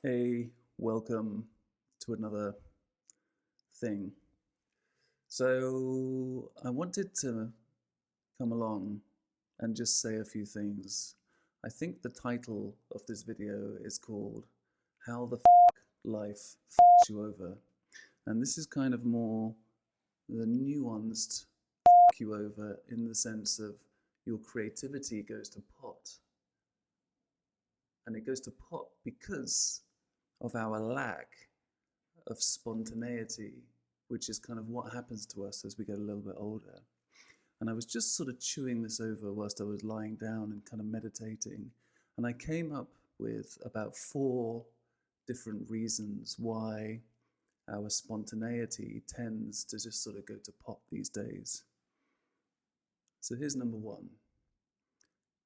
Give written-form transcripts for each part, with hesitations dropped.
Hey, welcome to another thing. So, I wanted to come along and just say a few things. I think the title of this video is called How the Life Fucks You Over. And this is kind of more the nuanced fuck you over in the sense of your creativity goes to pot. And it goes to pot because of our lack of spontaneity, which is kind of what happens to us as we get a little bit older. And I was just sort of chewing this over whilst I was lying down and kind of meditating. And I came up with about 4 different reasons why our spontaneity tends to just sort of go to pot these days. So here's number 1,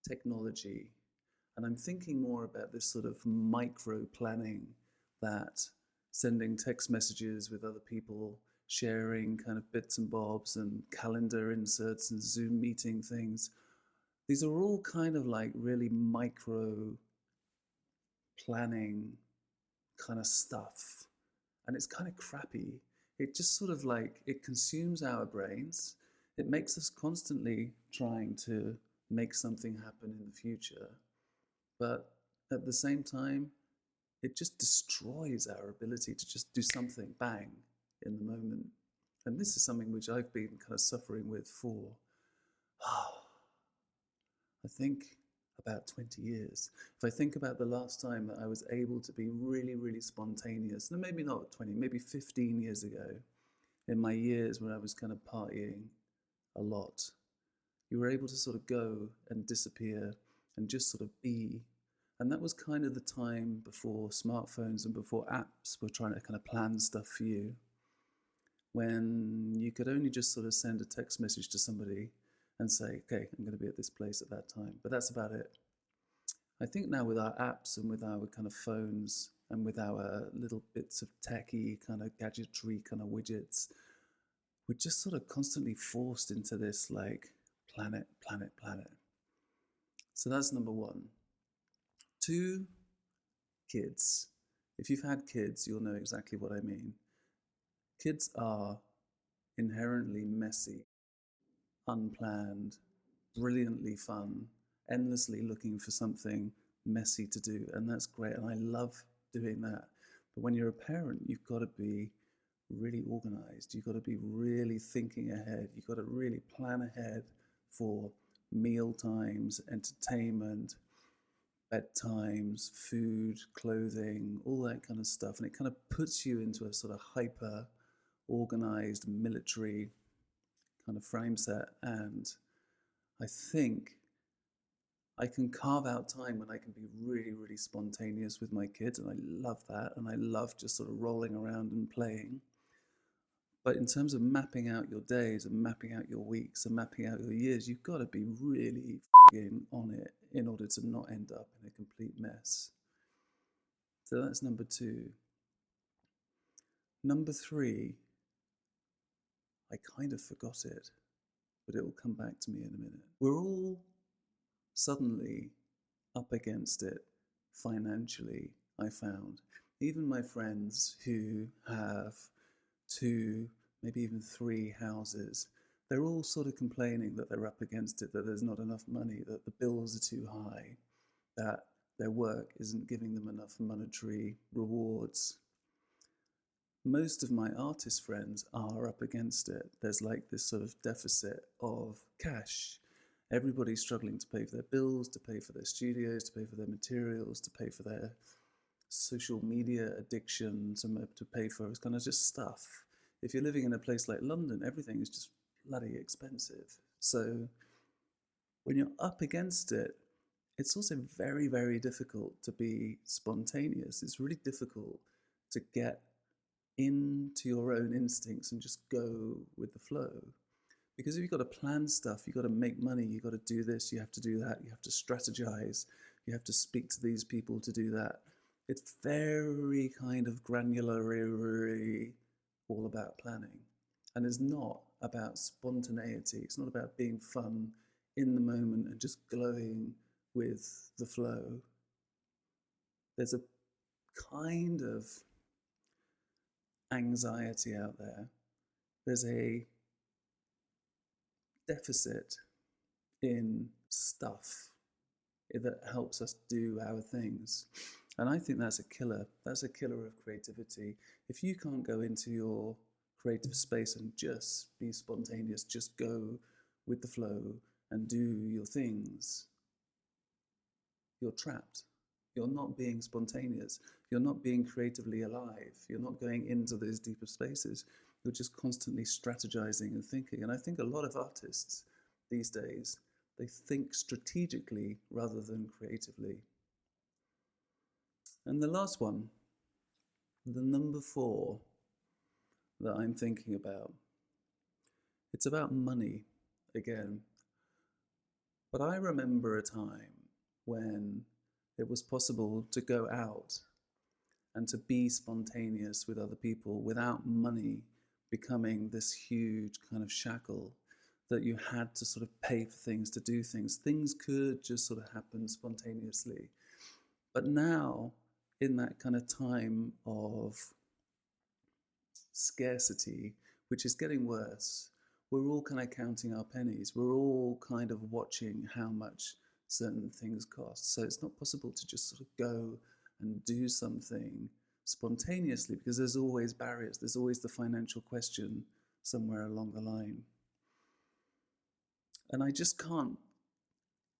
technology. And I'm thinking more about this sort of micro planning, that sending text messages with other people, sharing kind of bits and bobs and calendar inserts and Zoom meeting things. These are all kind of like really micro planning kind of stuff. And it's kind of crappy. It just sort of like, it consumes our brains. It makes us constantly trying to make something happen in the future. But at the same time, it just destroys our ability to just do something bang in the moment. And this is something which I've been kind of suffering with for, I think, about 20 years. If I think about the last time that I was able to be really, really spontaneous, and maybe not 20, maybe 15 years ago, in my years when I was kind of partying a lot, you were able to sort of go and disappear and just sort of be. And that was kind of the time before smartphones and before apps were trying to kind of plan stuff for you, when you could only just sort of send a text message to somebody and say, okay, I'm going to be at this place at that time. But that's about it. I think now with our apps and with our kind of phones and with our little bits of techie kind of gadgetry kind of widgets, we're just sort of constantly forced into this like planet. So that's number 1. 2, kids. If you've had kids, you'll know exactly what I mean. Kids are inherently messy, unplanned, brilliantly fun, endlessly looking for something messy to do, and that's great, and I love doing that. But when you're a parent, you've got to be really organized. You've got to be really thinking ahead. You've got to really plan ahead for meal times, entertainment, bedtimes, food, clothing, all that kind of stuff. And it kind of puts you into a sort of hyper organized military kind of frame set. And I think I can carve out time when I can be really, really spontaneous with my kids. And I love that. And I love just sort of rolling around and playing. But in terms of mapping out your days and mapping out your weeks and mapping out your years, you've got to be really on it in order to not end up in a complete mess. So that's number 2. Number 3, I kind of forgot it, but it will come back to me in a minute. We're all suddenly up against it financially, I found. Even my friends who have 2, maybe even 3 houses, they're all sort of complaining that they're up against it, that there's not enough money, that the bills are too high, that their work isn't giving them enough monetary rewards. Most of my artist friends are up against it. There's like this sort of deficit of cash. Everybody's struggling to pay for their bills, to pay for their studios, to pay for their materials, to pay for their social media addiction, to pay for kind of just stuff. If you're living in a place like London, everything is just bloody expensive. So when you're up against it, it's also very, very difficult to be spontaneous. It's really difficult to get into your own instincts and just go with the flow. Because if you've got to plan stuff, you've got to make money, you've got to do this, you have to do that, you have to strategize, you have to speak to these people to do that. It's very kind of granular, all about planning. And it's not about spontaneity. It's not about being fun in the moment and just glowing with the flow. There's a kind of anxiety out there. There's a deficit in stuff that helps us do our things. And I think that's a killer. That's a killer of creativity. If you can't go into your creative space and just be spontaneous, just go with the flow and do your things, you're trapped. You're not being spontaneous. You're not being creatively alive. You're not going into those deeper spaces. You're just constantly strategizing and thinking. And I think a lot of artists these days, they think strategically rather than creatively. And the last one, the number 4 that I'm thinking about, it's about money again. But I remember a time when it was possible to go out and to be spontaneous with other people without money becoming this huge kind of shackle that you had to sort of pay for things, to do things. Things could just sort of happen spontaneously. But now, in that kind of time of scarcity, which is getting worse, we're all kind of counting our pennies. We're all kind of watching how much certain things cost. So it's not possible to just sort of go and do something spontaneously because there's always barriers. There's always the financial question somewhere along the line. And I just can't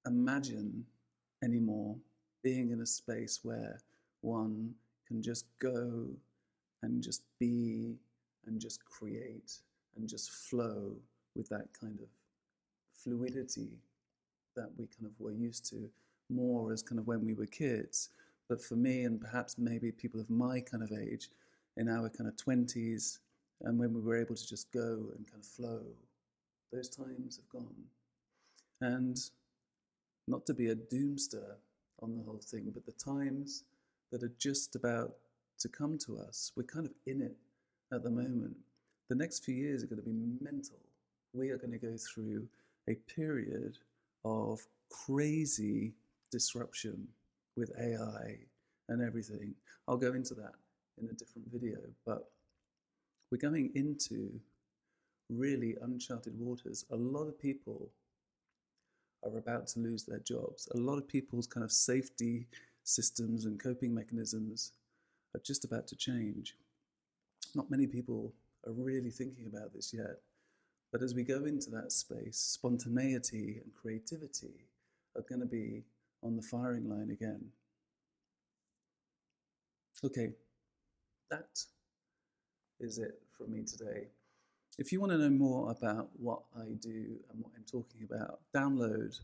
imagine anymore being in a space where one can just go and just be and just create and just flow with that kind of fluidity that we kind of were used to more as kind of when we were kids. But for me, and perhaps maybe people of my kind of age, in our kind of 20s, and when we were able to just go and kind of flow, those times have gone. And not to be a doomster on the whole thing, but the times that are just about to come to us, we're kind of in it at the moment. The next few years are going to be mental. We are going to go through a period of crazy disruption with AI and everything. I'll go into that in a different video, but we're going into really uncharted waters. A lot of people are about to lose their jobs. A lot of people's kind of safety systems and coping mechanisms are just about to change. Not many people are really thinking about this yet. But as we go into that space, spontaneity and creativity are going to be on the firing line again. Okay, that is it from me today. If you want to know more about what I do and what I'm talking about, download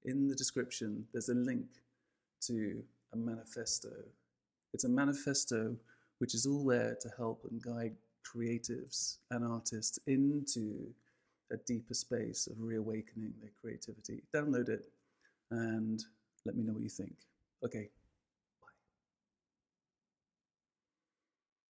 in the description, there's a link to a manifesto. It's a manifesto which is all there to help and guide creatives and artists into a deeper space of reawakening their creativity. Download it and let me know what you think. Okay,